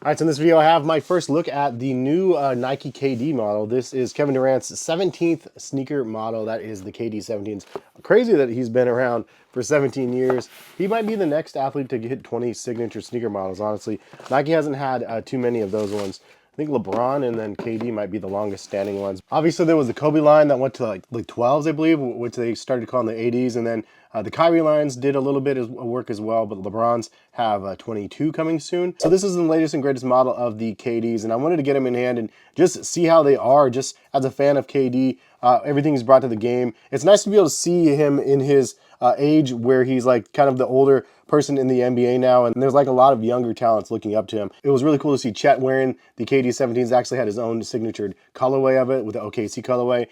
All right, so in this video, I have my first look at the new Nike KD model. This is Kevin Durant's 17th sneaker model. That is the KD17. It's crazy that he's been around for 17 years. He might be the next athlete to get 20 signature sneaker models, honestly. Nike hasn't had too many of those ones. I think LeBron and then KD might be the longest standing ones. Obviously, there was the Kobe line that went to like 12s, I believe, which they started calling the 80s. And then the Kyrie lines did a little bit of work as well, but LeBron's have 22 coming soon. So this is the latest and greatest model of the KDs, and I wanted to get them in hand and just see how they are. Just as a fan of KD, everything he's brought to the game. It's nice to be able to see him in his age where he's like kind of the older person in the NBA now, and there's like a lot of younger talents looking up to him. It was really cool to see Chet wearing the KD17s. Actually had his own signatured colorway of it with the OKC colorway.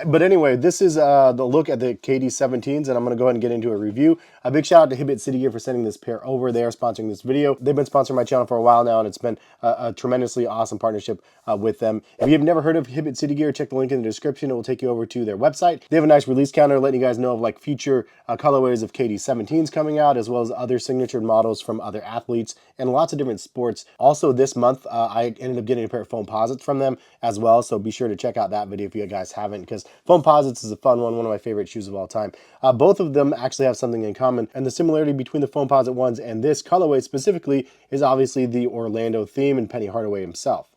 But anyway, this is the look at the KD17s, and I'm going to go ahead and get into a review. A big shout out to Hibbett City Gear for sending this pair over. They are sponsoring this video. They've been sponsoring my channel for a while now, and it's been a tremendously awesome partnership with them. If you've never heard of Hibbett City Gear, check the link in the description. It will take you over to their website. They have a nice release counter letting you guys know of like future colorways of KD17s coming out, as well as other signature models from other athletes and lots of different sports. Also this month, I ended up getting a pair of foam posits from them as well, so be sure to check out that video if you guys haven't, because foam posits is a fun one of my favorite shoes of all time. Both of them actually have something in common, and the similarity between the foam posit ones and this colorway specifically is obviously the Orlando theme and Penny Hardaway himself.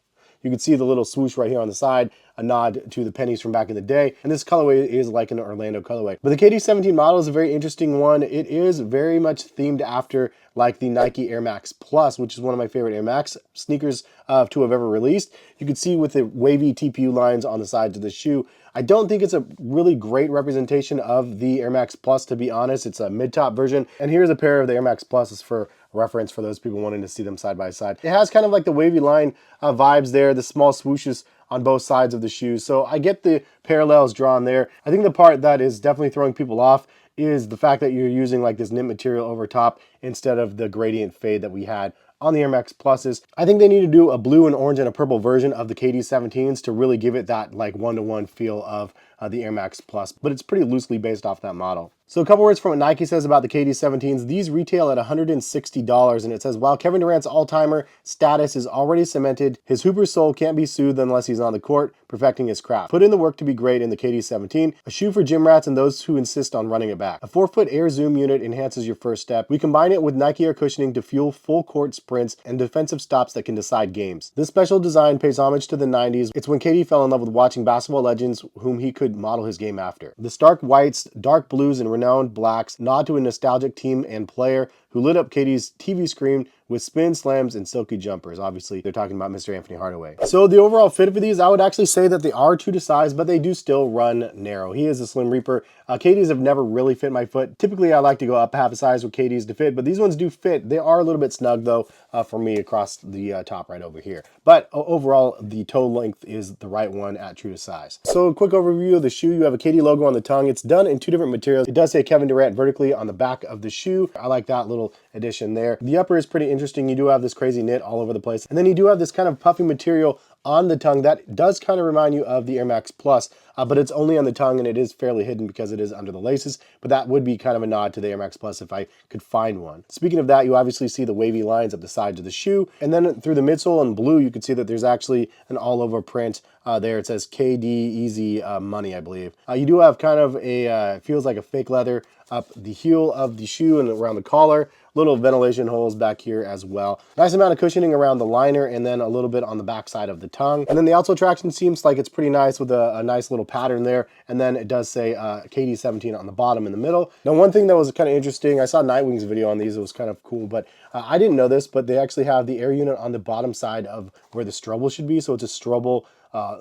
You can see the little swoosh right here on the side, a nod to the pennies from back in the day. And this colorway is like an Orlando colorway. But the KD17 model is a very interesting one. It is very much themed after like the Nike Air Max Plus, which is one of my favorite Air Max sneakers to have ever released. You can see with the wavy TPU lines on the sides of the shoe. I don't think it's a really great representation of the Air Max Plus, to be honest. It's a mid-top version. And here's a pair of the Air Max Pluses for reference for those people wanting to see them side by side. It has kind of like the wavy line vibes there, the small swooshes on both sides of the shoes. So I get the parallels drawn there. I think the part that is definitely throwing people off is the fact that you're using like this knit material over top instead of the gradient fade that we had on the Air Max Pluses. I think they need to do a blue and orange and a purple version of the KD17s to really give it that like one-to-one feel of the Air Max Plus, but it's pretty loosely based off that model. So a couple words from what Nike says about the KD17s. These retail at $160, and it says, while Kevin Durant's all-timer status is already cemented, his Hooper's soul can't be soothed unless he's on the court, perfecting his craft. Put in the work to be great in the KD17, a shoe for gym rats and those who insist on running it back. A 4-foot Air Zoom unit enhances your first step. We combine it with Nike Air cushioning to fuel full court sprints and defensive stops that can decide games. This special design pays homage to the 90s. It's when KD fell in love with watching basketball legends whom he could model his game after. The stark whites, dark blues, and renowned blacks nod to a nostalgic team and player who lit up KD's TV screen with spin slams and silky jumpers. Obviously, they're talking about Mr. Anthony Hardaway. So the overall fit for these, I would actually say that they are true to size, but they do still run narrow. He is a Slim Reaper. KDs have never really fit my foot. Typically, I like to go up half a size with KDs to fit, but these ones do fit. They are a little bit snug though for me across the top right over here. But overall, the toe length is the right one at true to size. So a quick overview of the shoe. You have a KD logo on the tongue. It's done in two different materials. It does say Kevin Durant vertically on the back of the shoe. I like that little addition there. The upper is pretty interesting. You do have this crazy knit all over the place. And then you do have this kind of puffy material on the tongue that does kind of remind you of the Air Max Plus, but it's only on the tongue and it is fairly hidden because it is under the laces, but that would be kind of a nod to the Air Max Plus if I could find one. Speaking of that, you obviously see the wavy lines up the sides of the shoe, and then through the midsole in blue, you can see that there's actually an all over print there. It says KD Easy Money, I believe. You do have kind of a, feels like a fake leather up the heel of the shoe and around the collar. Little ventilation holes back here as well. Nice amount of cushioning around the liner and then a little bit on the back side of the tongue. And then the outsole traction seems like it's pretty nice with a nice little pattern there. And then it does say KD17 on the bottom in the middle. Now, one thing that was kind of interesting, I saw Nightwing's video on these. It was kind of cool, but I didn't know this, but they actually have the air unit on the bottom side of where the Strobel should be. So it's a Strobel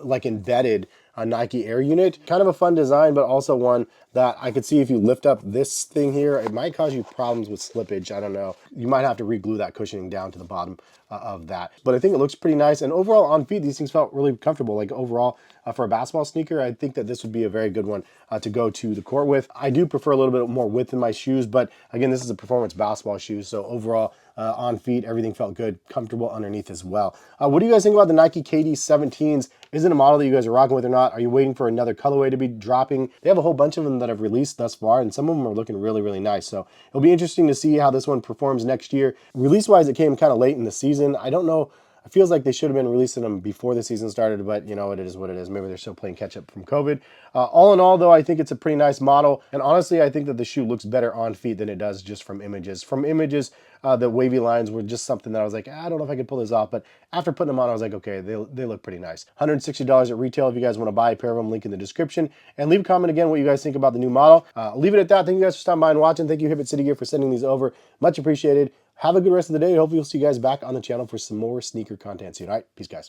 like embedded Nike Air unit. Kind of a fun design, but also one that I could see if you lift up this thing here, it might cause you problems with slippage. I don't know. You might have to re-glue that cushioning down to the bottom of that. But I think it looks pretty nice. And overall on feet, these things felt really comfortable. Like overall for a basketball sneaker, I think that this would be a very good one to go to the court with. I do prefer a little bit more width in my shoes, but again, this is a performance basketball shoe. So overall on feet, everything felt good, comfortable underneath as well. What do you guys think about the Nike KD17s? Is it a model that you guys are rocking with or not? Are you waiting for another colorway to be dropping? They have a whole bunch of them that have released thus far, and some of them are looking really, really nice. So it'll be interesting to see how this one performs next year. Release-wise, it came kind of late in the season. I don't know It feels like they should have been releasing them before the season started, but you know, it is what it is. Maybe they're still playing catch up from COVID. All in all, though, I think it's a pretty nice model. And honestly, I think that the shoe looks better on feet than it does just from images. From images, the wavy lines were just something that I was like, I don't know if I could pull this off. But after putting them on, I was like, okay, they look pretty nice. $160 at retail if you guys want to buy a pair of them. Link in the description. And leave a comment again what you guys think about the new model. Leave it at that. Thank you guys for stopping by and watching. Thank you, Hibbett City Gear, for sending these over. Much appreciated. Have a good rest of the day. Hopefully, we'll see you guys back on the channel for some more sneaker content soon. All right, peace, guys.